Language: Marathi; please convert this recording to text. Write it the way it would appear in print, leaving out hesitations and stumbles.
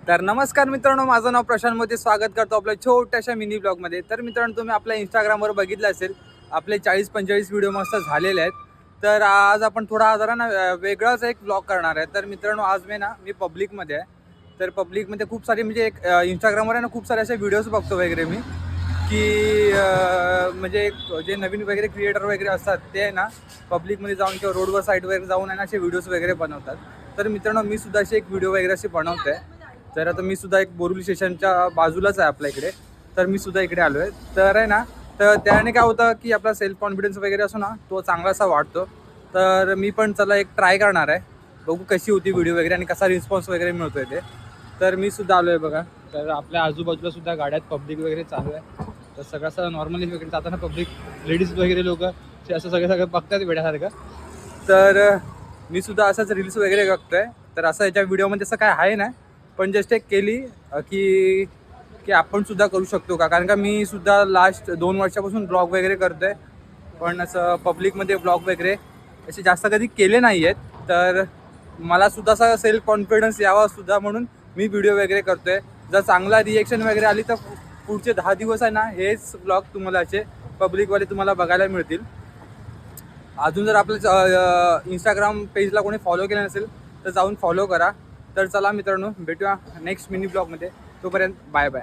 तर नमस्कार मित्रांनो, माझं नाव प्रशांत मोदी. स्वागत करतो आपल्या छोट्याशा मिनी ब्लॉगमध्ये. तर मित्रांनो, तुम्ही आपल्या इंस्टाग्रामवर बघितलं असेल आपले 40-45 व्हिडिओ मस्त झालेले आहेत. तर आज आपण थोडा जरा ना वेगळाच एक ब्लॉग करणार आहे. तर मित्रांनो, आज मी पब्लिकमध्ये आहे. तर पब्लिकमध्ये खूप सारे म्हणजे एक इंस्टाग्रामवर आहे ना, खूप सारे असे व्हिडिओज बघतो वगैरे मी, की म्हणजे जे नवीन वगैरे क्रिएटर वगैरे असतात ते आहे ना पब्लिकमध्ये जाऊन किंवा रोडवर साईड वगैरे जाऊन आहे ना असे व्हिडिओज वगैरे बनवतात. तर मित्रांनो, मी सुद्धा असे एक व्हिडिओ वगैरे असे बनवतो आहे. तर आता मी सुद्धा एक बोरिवली स्टेशनच्या बाजूलाच आहे आपल्या इकडे. तर मी सुद्धा इकडे आलो आहे. तर आहे ना, तर त्याने काय होतं की आपला सेल्फ कॉन्फिडन्स वगैरे असो ना, तो चांगलासा वाढतो. तर मी पण चला एक ट्राय करणार आहे, बघू कशी होती व्हिडिओ वगैरे आणि कसा रिस्पॉन्स वगैरे मिळतोय ते. तर मी सुद्धा आलो आहे बघा. तर आपल्या आजूबाजूला सुद्धा गाड्यात पब्लिक वगैरे चालू आहे. तर सगळं नॉर्मली वगैरे जाताना पब्लिक लेडीज वगैरे लोक ते असं सगळं बघतात वेड्यासारखं. तर मी सुद्धा असंच रील्स वगैरे बघतोय. तर असं याच्या व्हिडिओमध्ये असं काय आहे नाही, पण जस्ट एक केली की की आपण सुद्धा करू शकतो का, कारण का मी सुद्धा लास्ट 2 वर्षापासून ब्लॉग वगैरे करतोय, पण असं पब्लिकमध्ये ब्लॉग वगैरे असे जास्त कधी केले नाही आहेत. तर मला सुद्धा असा सेल्फ कॉन्फिडन्स यावा सुद्धा म्हणून मी व्हिडिओ वगैरे करतोय. जर चांगला रिएक्शन वगैरे आली तर पुढचे 10 दिवस आहे ना हेच ब्लॉग तुम्हाला असे पब्लिकवाले तुम्हाला बघायला मिळतील. अजून जर आपल्या इंस्टाग्राम पेजला कोणी फॉलो केलं नसेल तर जाऊन फॉलो करा. तर चला मित्रांनो, भेटूया नेक्स्ट मिनी ब्लॉगमध्ये. तोपर्यंत बाय बाय.